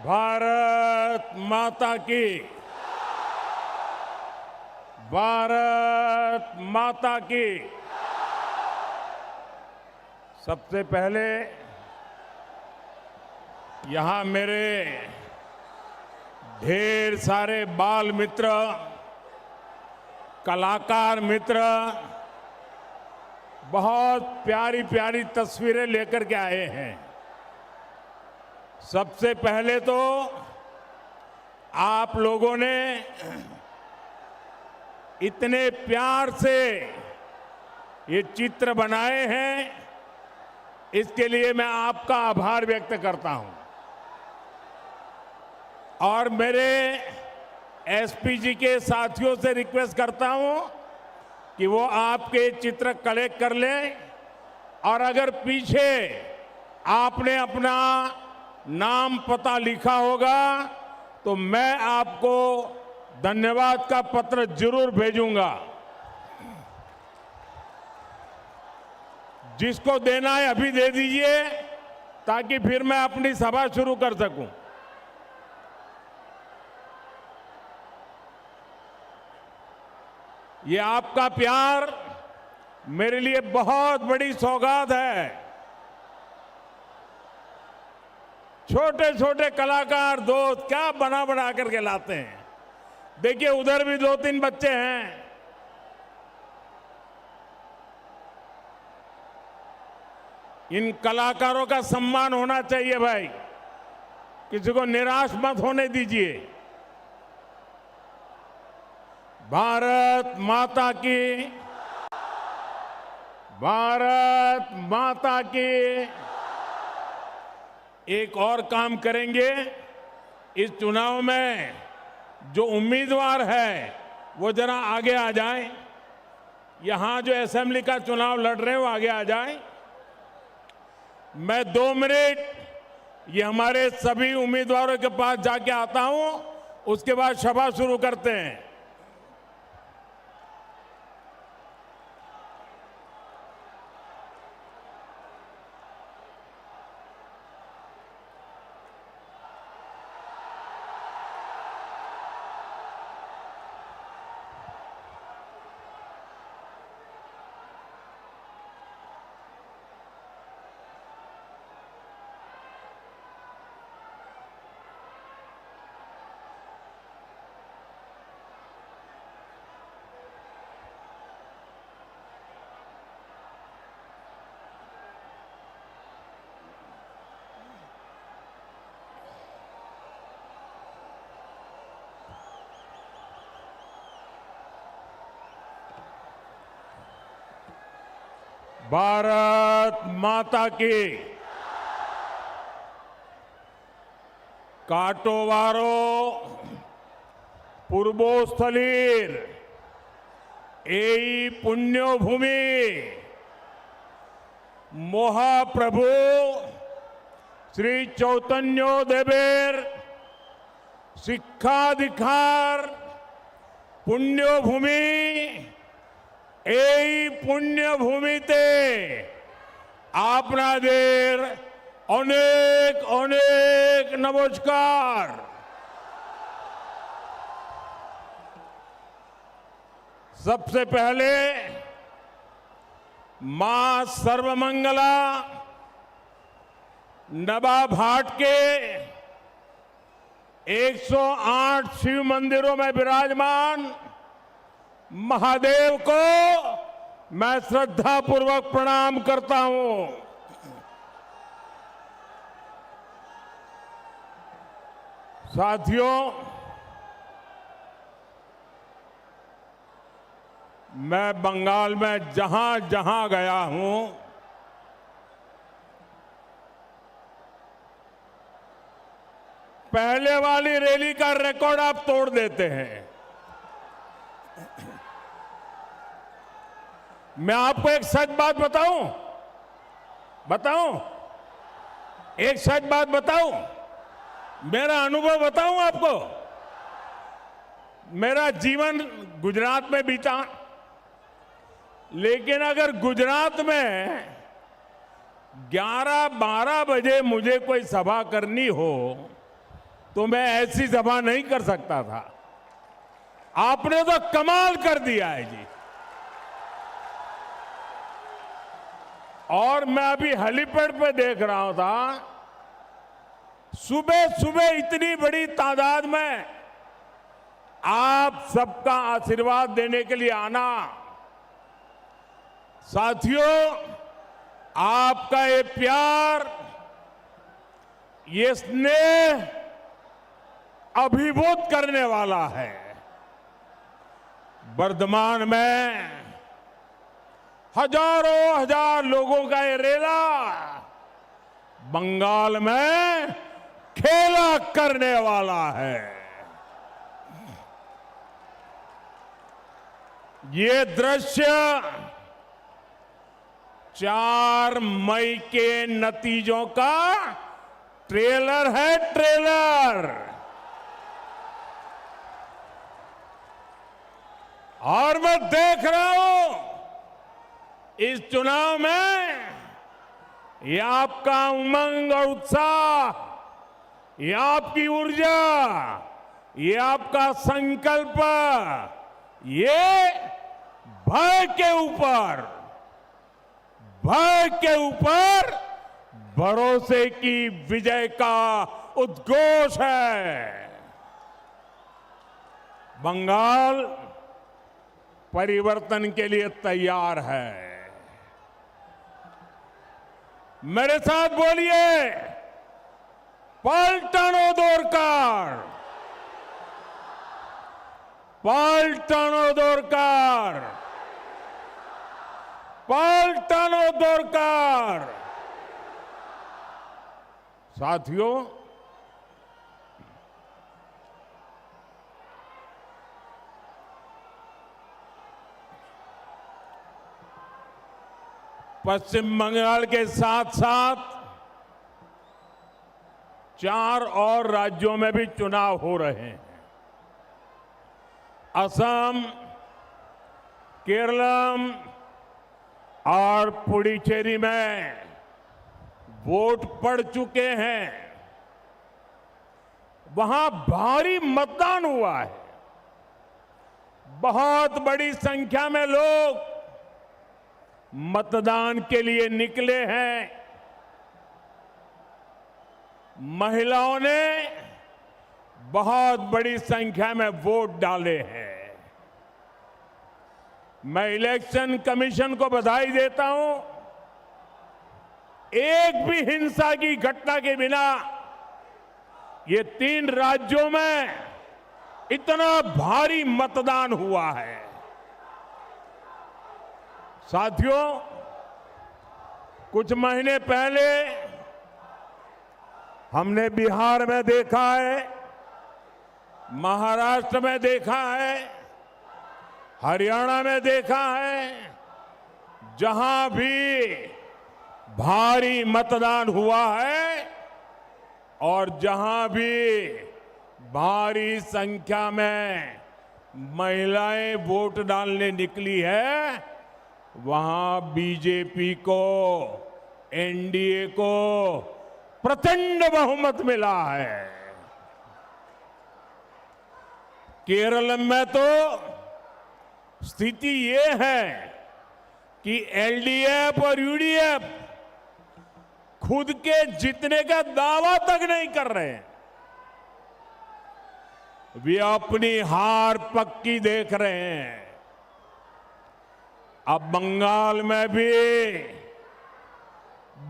भारत माता की। भारत माता की। सबसे पहले यहां मेरे ढेर सारे बाल मित्र, कलाकार मित्र बहुत प्यारी प्यारी तस्वीरें लेकर के आए हैं। सबसे पहले तो आप लोगों ने इतने प्यार से ये चित्र बनाए हैं, इसके लिए मैं आपका आभार व्यक्त करता हूं। और मेरे एसपीजी के साथियों से रिक्वेस्ट करता हूं कि वो आपके चित्र कलेक्ट कर लें, और अगर पीछे आपने अपना नाम पता लिखा होगा तो मैं आपको धन्यवाद का पत्र जरूर भेजूंगा। जिसको देना है अभी दे दीजिए, ताकि फिर मैं अपनी सभा शुरू कर सकूं। ये आपका प्यार मेरे लिए बहुत बड़ी सौगात है। छोटे छोटे कलाकार दोस्त क्या बना बना करके लाते हैं। देखिए उधर भी 2-3 बच्चे हैं। इन कलाकारों का सम्मान होना चाहिए भाई, किसी को निराश मत होने दीजिए। भारत माता की। भारत माता की। एक और काम करेंगे, इस चुनाव में जो उम्मीदवार है वो जरा आगे आ जाएं। यहां जो असेंबली का चुनाव लड़ रहे हैं वो आगे आ जाएं। मैं 2 मिनट ये हमारे सभी उम्मीदवारों के पास जाके आता हूं, उसके बाद सभा शुरू करते हैं। भारत माता की। काटोवारो पूर्वोस्थलीर एई पुण्यभूमि महाप्रभु श्री चैतन्य देवेर शिक्षाधिकार पुण्यभूमि এই পুণ্যভূমিতে আপনাদের অনেক অনেক নমস্কার। सबसे पहले मां सर्वमंगला नवाबहाट के 108 शिव मंदिरों में विराजमान महादेव को मैं श्रद्धापूर्वक प्रणाम करता हूं। साथियों, मैं बंगाल में जहां जहां गया हूं, पहले वाली रैली का रिकॉर्ड आप तोड़ देते हैं। मैं आपको एक सच बात बताऊं, एक सच बात बताऊं, मेरा अनुभव बताऊं आपको। मेरा जीवन गुजरात में बीता, लेकिन अगर गुजरात में 11-12 बजे मुझे कोई सभा करनी हो तो मैं ऐसी सभा नहीं कर सकता था। आपने तो कमाल कर दिया है जी। और मैं अभी हेलीपैड पे देख रहा था, सुबह सुबह इतनी बड़ी तादाद में आप सबका आशीर्वाद देने के लिए आना। साथियों, आपका ये प्यार, ये स्नेह अभिभूत करने वाला है। वर्धमान में हजारों हजार लोगों का ये रेला बंगाल में खेला करने वाला है। ये दृश्य 4 मई के नतीजों का ट्रेलर है, ट्रेलर। और मैं देख रहा हूं इस चुनाव में ये आपका उमंग और उत्साह, ये आपकी ऊर्जा, ये आपका संकल्प, ये भय के ऊपर भरोसे की विजय का उद्घोष है। बंगाल परिवर्तन के लिए तैयार है। मेरे साथ बोलिए, पाल्टानो दोरकार, पाल्टानो दोरकार, पाल्टानो दोरकार। साथियों, पश्चिम बंगाल के साथ साथ 4 और राज्यों में भी चुनाव हो रहे हैं। असम, केरलम और पुडुचेरी में वोट पड़ चुके हैं। वहां भारी मतदान हुआ है। बहुत बड़ी संख्या में लोग मतदान के लिए निकले हैं। महिलाओं ने बहुत बड़ी संख्या में वोट डाले हैं। मैं इलेक्शन कमीशन को बधाई देता हूं। एक भी हिंसा की घटना के बिना ये 3 राज्यों में इतना भारी मतदान हुआ है। साथियों, कुछ महीने पहले हमने बिहार में देखा है, महाराष्ट्र में देखा है, हरियाणा में देखा है, जहां भी भारी मतदान हुआ है और जहां भी भारी संख्या में महिलाएं वोट डालने निकली है, वहां बीजेपी को, एनडीए को प्रचंड बहुमत मिला है। केरल में तो स्थिति ये है कि एलडीएफ और यूडीएफ खुद के जीतने का दावा तक नहीं कर रहे हैं। वे अपनी हार पक्की देख रहे हैं। अब बंगाल में भी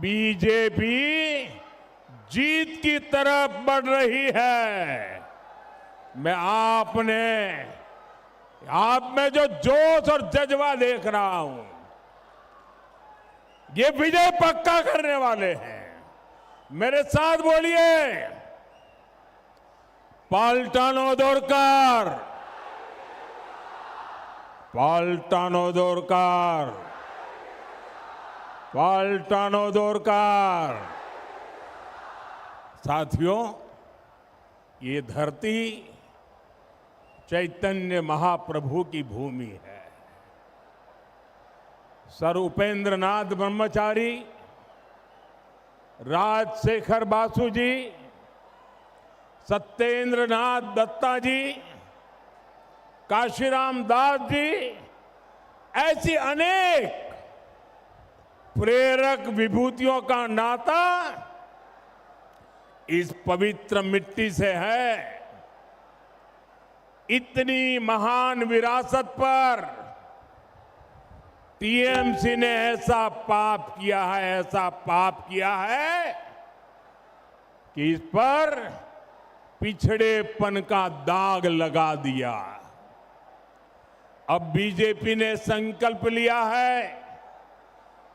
बीजेपी जीत की तरफ बढ़ रही है। मैं आप में जो जोश और जज्बा देख रहा हूं, ये विजय पक्का करने वाले हैं। मेरे साथ बोलिए, पाल्टानो दोरकार, पाल्टानो दोरकार, पाल्टानो दोरकार। साथियों, ये धरती चैतन्य महाप्रभु की भूमि है। सर उपेंद्र नाथ सत्येंद्र नाथ दत्ता जी, काशीराम दास जी, ऐसी अनेक प्रेरक विभूतियों का नाता इस पवित्र मिट्टी से है। इतनी महान विरासत पर टीएमसी ने ऐसा पाप किया है कि इस पर पिछड़ेपन का दाग लगा दिया। अब बीजेपी ने संकल्प लिया है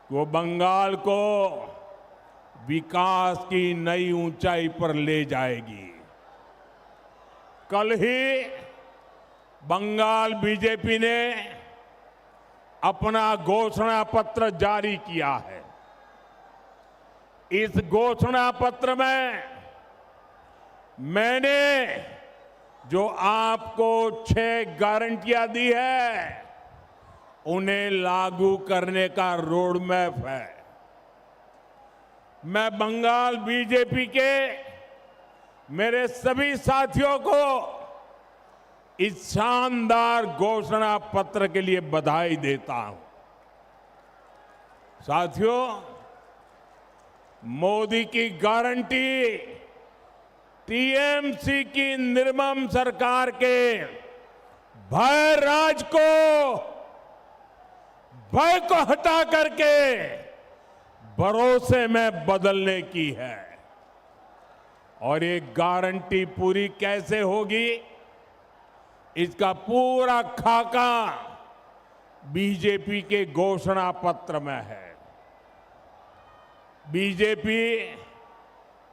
कि वो बंगाल को विकास की नई ऊंचाई पर ले जाएगी। कल ही बंगाल बीजेपी ने अपना घोषणा पत्र जारी किया है। इस घोषणा पत्र में मैंने जो आपको 6 गारंटियां दी है, उन्हें लागू करने का रोड मैप है। मैं बंगाल बीजेपी के मेरे सभी साथियों को इस शानदार घोषणा पत्र के लिए बधाई देता हूं। साथियों, मोदी की गारंटी टीएमसी की निर्मम सरकार के भय राज को हटा करके भरोसे में बदलने की है। और ये गारंटी पूरी कैसे होगी, इसका पूरा खाका बीजेपी के घोषणा पत्र में है। बीजेपी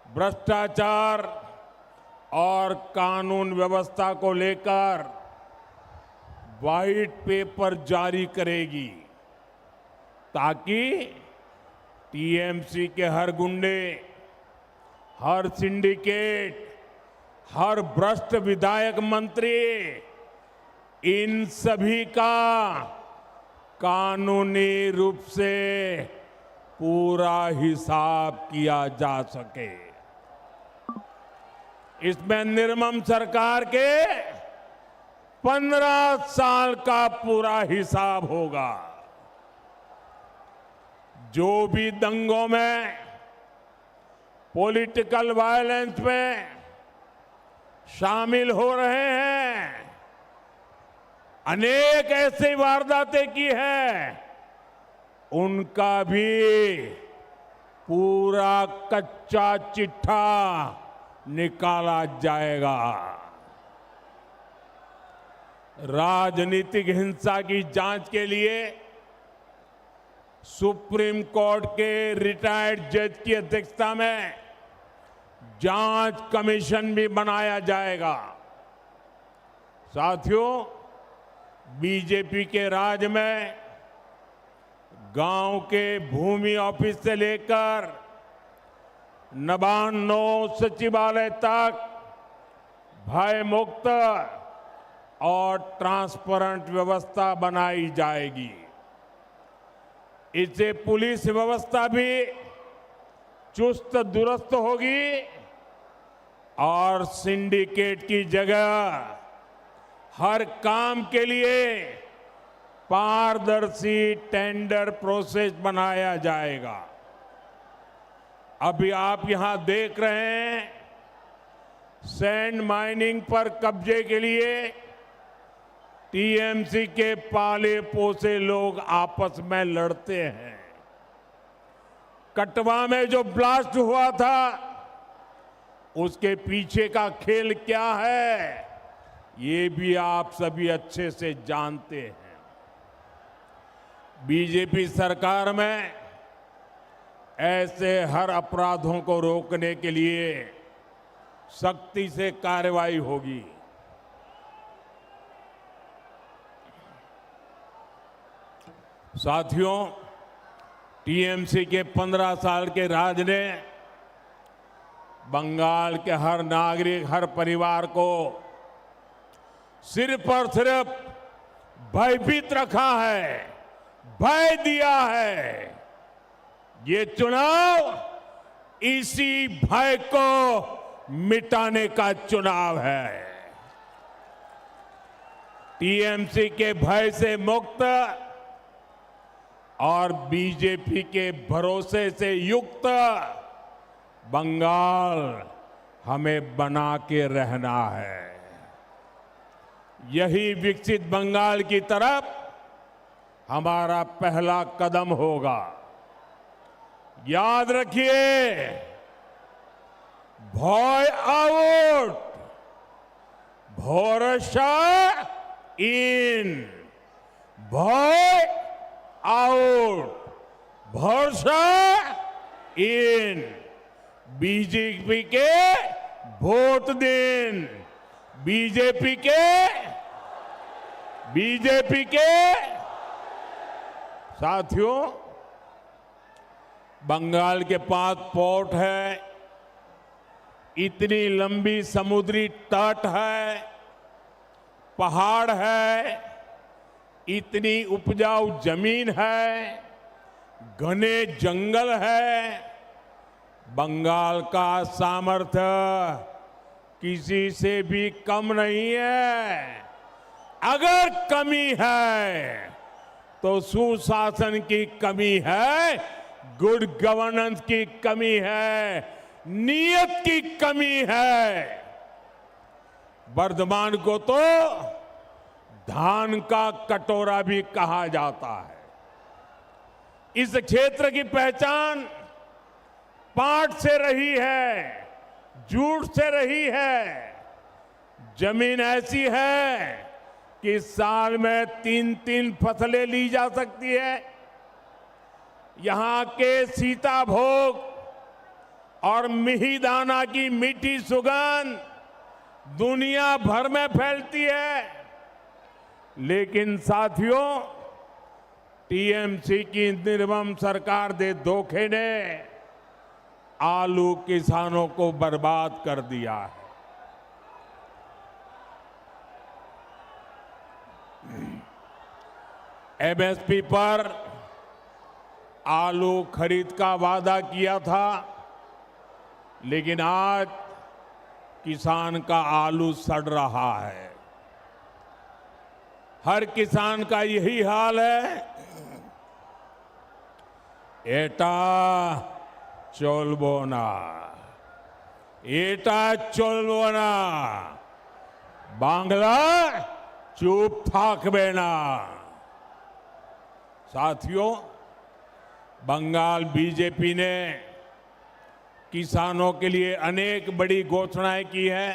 भ्रष्टाचार और कानून व्यवस्था को लेकर व्हाइट पेपर जारी करेगी ताकि टीएमसी के हर गुंडे, हर सिंडिकेट, हर भ्रष्ट विधायक मंत्री, इन सभी का कानूनी रूप से पूरा हिसाब किया जा सके। इसमें निर्मम सरकार के 15 साल का पूरा हिसाब होगा। जो भी दंगों में, पॉलिटिकल वायलेंस में शामिल हो रहे हैं, अनेक ऐसी वारदातें की है, उनका भी पूरा कच्चा चिट्ठा निकाला जाएगा। राजनीतिक हिंसा की जांच के लिए सुप्रीम कोर्ट के रिटायर्ड जज की अध्यक्षता में जांच कमीशन भी बनाया जाएगा। साथियों, बीजेपी के राज में गांव के भूमि ऑफिस से लेकर नबान्नो सचिवालय तक भय मुक्त और ट्रांसपेरेंट व्यवस्था बनाई जाएगी। इससे पुलिस व्यवस्था भी चुस्त दुरुस्त होगी और सिंडिकेट की जगह हर काम के लिए पारदर्शी टेंडर प्रोसेस बनाया जाएगा। अभी आप यहां देख रहे हैं, सैंड माइनिंग पर कब्जे के लिए टीएमसी के पाले पोसे लोग आपस में लड़ते हैं। कटवा में जो ब्लास्ट हुआ था, उसके पीछे का खेल क्या है, ये भी आप सभी अच्छे से जानते हैं। बीजेपी सरकार में ऐसे हर अपराधों को रोकने के लिए सख्ती से कार्रवाई होगी। साथियों, टीएमसी के 15 साल के राज ने बंगाल के हर नागरिक, हर परिवार को सिर्फ और सिर्फ भयभीत रखा है, भय दिया है। ये चुनाव इसी भय को मिटाने का चुनाव है। टीएमसी के भय से मुक्त और बीजेपी के भरोसे से युक्त बंगाल हमें बना के रहना है। यही विकसित बंगाल की तरफ हमारा पहला कदम होगा। याद रखिए, भय आउट, भरोसा इन। भय आउट, भरोसा इन। बीजेपी के वोट दिन, बीजेपी के साथियों, बंगाल के पास पोर्ट है, इतनी लंबी समुद्री तट है, पहाड़ है, इतनी उपजाऊ जमीन है, घने जंगल है। बंगाल का सामर्थ्य किसी से भी कम नहीं है। अगर कमी है तो सुशासन की कमी है, गुड गवर्नेंस की कमी है, नीयत की कमी है। वर्धमान को तो धान का कटोरा भी कहा जाता है। इस क्षेत्र की पहचान पाट से रही है, जूट से रही है। जमीन ऐसी है कि साल में 3-3 फसलें ली जा सकती है। यहां के सीताभोग और मिहिदाना की मीठी सुगंध दुनिया भर में फैलती है। लेकिन साथियों, टीएमसी की निर्मम सरकार दे धोखे ने आलू किसानों को बर्बाद कर दिया है। एमएसपी पर आलू खरीद का वादा किया था, लेकिन आज किसान का आलू सड़ रहा है। हर किसान का यही हाल है। एटा चोलबोना, एटा चोलबोना, बांग्ला चुप थाकबे ना। साथियों, बंगाल बीजेपी ने किसानों के लिए अनेक बड़ी घोषणाएं की है।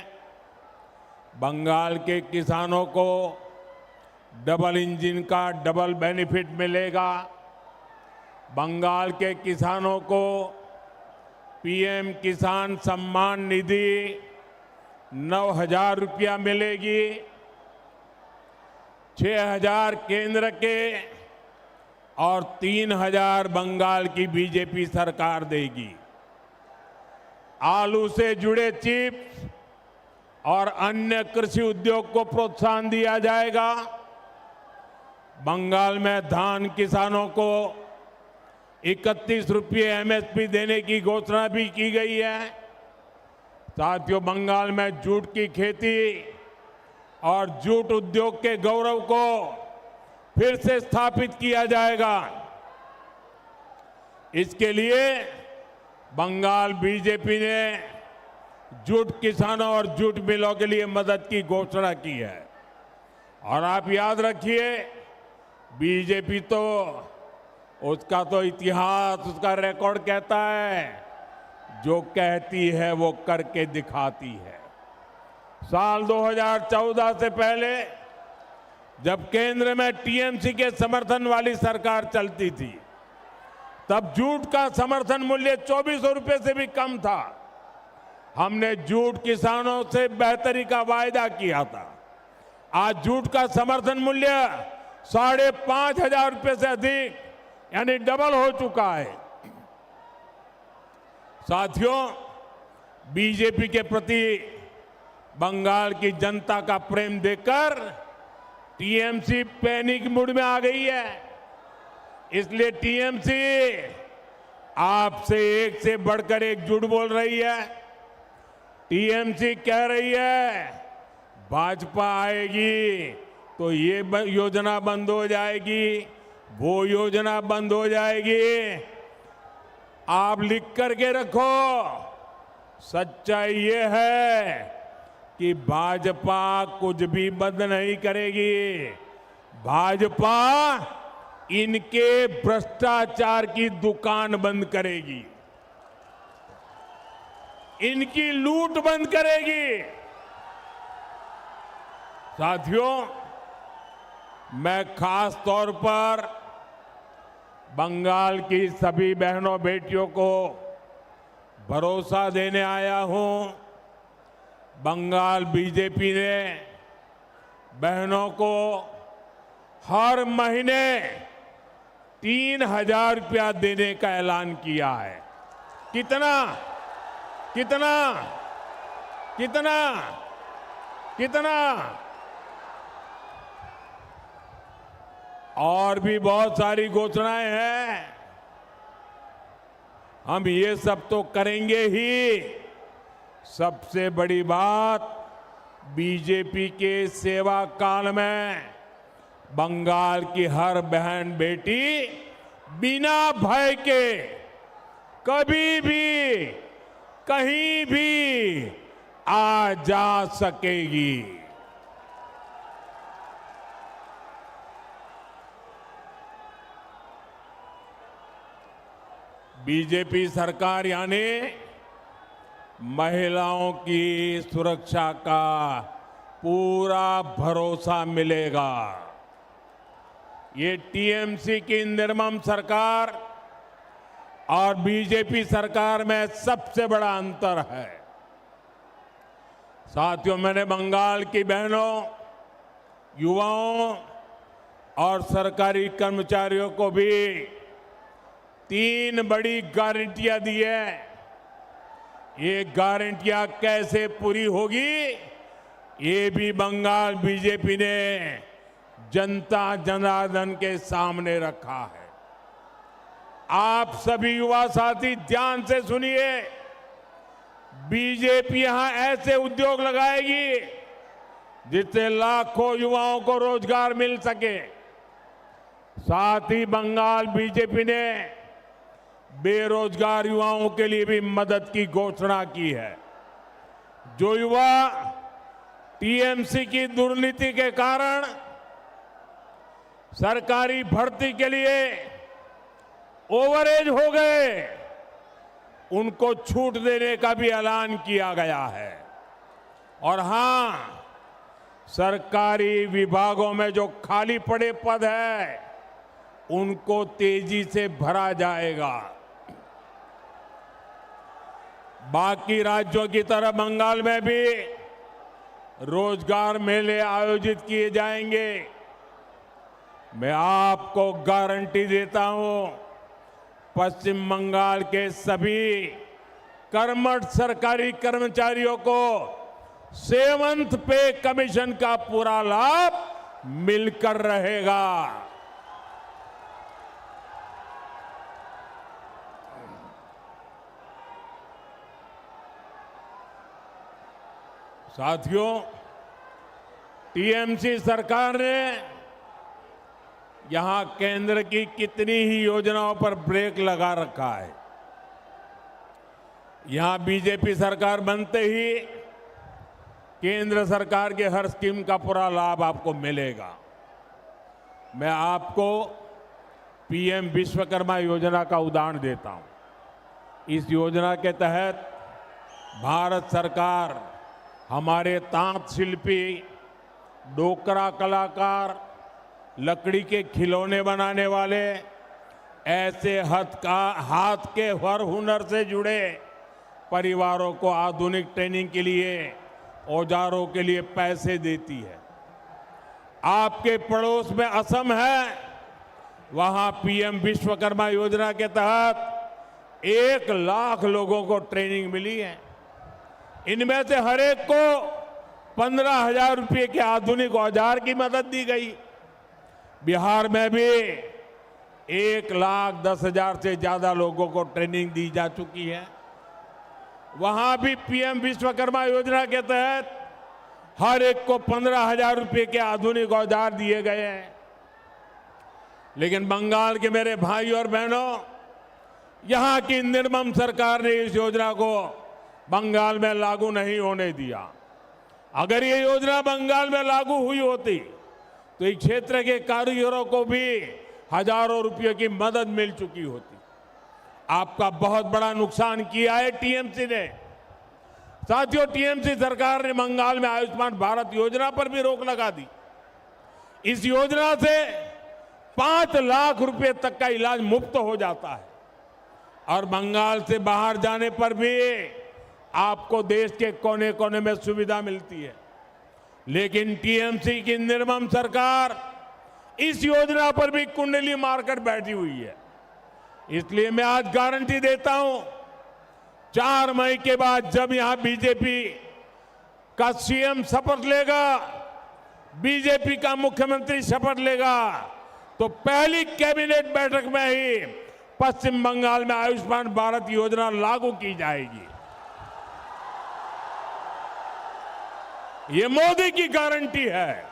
बंगाल के किसानों को डबल इंजन का डबल बेनिफिट मिलेगा। बंगाल के किसानों को पीएम किसान सम्मान निधि 9,000 रुपया मिलेगी। 6,000 केंद्र के और 3,000 बंगाल की बीजेपी सरकार देगी। आलू से जुड़े चिप्स और अन्य कृषि उद्योग को प्रोत्साहन दिया जाएगा। बंगाल में धान किसानों को 31 रुपये एमएसपी देने की घोषणा भी की गई है। साथियों, बंगाल में जूट की खेती और जूट उद्योग के गौरव को फिर से स्थापित किया जाएगा। इसके लिए बंगाल बीजेपी ने जूट किसानों और जूट मिलों के लिए मदद की घोषणा की है। और आप याद रखिए, बीजेपी तो उसका तो इतिहास, उसका रिकॉर्ड कहता है, जो कहती है वो करके दिखाती है। साल 2014 से पहले जब केंद्र में टीएमसी के समर्थन वाली सरकार चलती थी, तब जूट का समर्थन मूल्य 2400 रुपये से भी कम था। हमने जूट किसानों से बेहतरी का वायदा किया था। आज जूट का समर्थन मूल्य 5,500 रुपये से अधिक, यानी डबल हो चुका है। साथियों, बीजेपी के प्रति बंगाल की जनता का प्रेम देखकर टीएमसी पैनिक मूड में आ गई है। इसलिए टीएमसी आपसे एक से बढ़कर एक झूठ बोल रही है। टीएमसी कह रही है भाजपा आएगी तो ये योजना बंद हो जाएगी, वो योजना बंद हो जाएगी। आप लिख करके रखो, सच्चाई ये है कि भाजपा कुछ भी बंद नहीं करेगी। भाजपा इनके भ्रष्टाचार की दुकान बंद करेगी, इनकी लूट बंद करेगी। साथियों, मैं खास तौर पर बंगाल की सभी बहनों बेटियों को भरोसा देने आया हूं। बंगाल बीजेपी ने बहनों को हर महीने 3,000 रुपया देने का ऐलान किया है। कितना कितना कितना कितना और भी बहुत सारी घोषणाएं हैं। हम ये सब तो करेंगे ही। सबसे बड़ी बात, बीजेपी के सेवा काल में बंगाल की हर बहन बेटी बिना भय के कभी भी कहीं भी आ जा सकेगी। बीजेपी सरकार यानी महिलाओं की सुरक्षा का पूरा भरोसा मिलेगा। ये टीएमसी की निर्मम सरकार और बीजेपी सरकार में सबसे बड़ा अंतर है। साथियों, मैंने बंगाल की बहनों, युवाओं और सरकारी कर्मचारियों को भी 3 बड़ी गारंटियां दी है। ये गारंटियां कैसे पूरी होगी, ये भी बंगाल बीजेपी ने जनता जनार्दन के सामने रखा है। आप सभी युवा साथी ध्यान से सुनिए। बीजेपी यहां ऐसे उद्योग लगाएगी जिससे लाखों युवाओं को रोजगार मिल सके। साथ ही बंगाल बीजेपी ने बेरोजगार युवाओं के लिए भी मदद की घोषणा की है। जो युवा टीएमसी की दुर्नीति के कारण सरकारी भर्ती के लिए ओवरेज हो गए, उनको छूट देने का भी ऐलान किया गया है। और हां, सरकारी विभागों में जो खाली पड़े पद है, उनको तेजी से भरा जाएगा। बाकी राज्यों की तरह बंगाल में भी रोजगार मेले आयोजित किए जाएंगे। मैं आपको गारंटी देता हूं, पश्चिम बंगाल के सभी कर्मठ सरकारी कर्मचारियों को 7th पे कमीशन का पूरा लाभ मिलकर रहेगा। साथियों, टीएमसी सरकार ने यहां केंद्र की कितनी ही योजनाओं पर ब्रेक लगा रखा है। यहां बीजेपी सरकार बनते ही केंद्र सरकार के हर स्कीम का पूरा लाभ आपको मिलेगा। मैं आपको पीएम विश्वकर्मा योजना का उदाहरण देता हूं। इस योजना के तहत भारत सरकार हमारे तांत शिल्पी, डोकरा कलाकार, लकड़ी के खिलौने बनाने वाले, ऐसे हाथ के हर हुनर से जुड़े परिवारों को आधुनिक ट्रेनिंग के लिए, औजारों के लिए पैसे देती है। आपके पड़ोस में असम है, वहां पीएम विश्वकर्मा योजना के तहत 1 लाख लोगों को ट्रेनिंग मिली है। इनमें से हर एक को 15,000 रुपये के आधुनिक औजार की मदद दी गई। बिहार में भी 1,10,000 से ज्यादा लोगों को ट्रेनिंग दी जा चुकी है। वहां भी पीएम विश्वकर्मा योजना के तहत हर एक को 15,000 रुपए के आधुनिक औजार दिए गए हैं। लेकिन बंगाल के मेरे भाई और बहनों, यहां की निर्मम सरकार ने इस योजना को बंगाल में लागू नहीं होने दिया। अगर ये योजना बंगाल में लागू हुई होती तो इस क्षेत्र के कारीगरों को भी हजारों रुपयों की मदद मिल चुकी होती। आपका बहुत बड़ा नुकसान किया है टीएमसी ने। साथियों, टीएमसी सरकार ने बंगाल में आयुष्मान भारत योजना पर भी रोक लगा दी। इस योजना से 5 लाख रुपए तक का इलाज मुफ्त हो जाता है और बंगाल से बाहर जाने पर भी आपको देश के कोने कोने में सुविधा मिलती है। लेकिन टीएमसी की निर्मम सरकार इस योजना पर भी कुंडली मारकर बैठी हुई है। इसलिए मैं आज गारंटी देता हूं, 4 मई के बाद जब यहां बीजेपी का सीएम शपथ लेगा, बीजेपी का मुख्यमंत्री शपथ लेगा, तो पहली कैबिनेट बैठक में ही पश्चिम बंगाल में आयुष्मान भारत योजना लागू की जाएगी। ये मोदी की गारंटी है।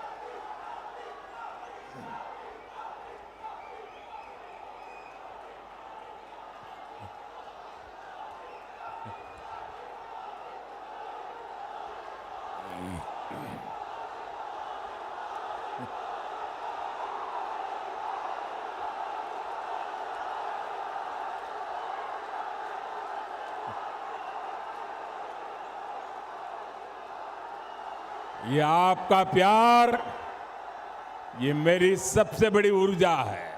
ये आपका प्यार, ये मेरी सबसे बड़ी ऊर्जा है।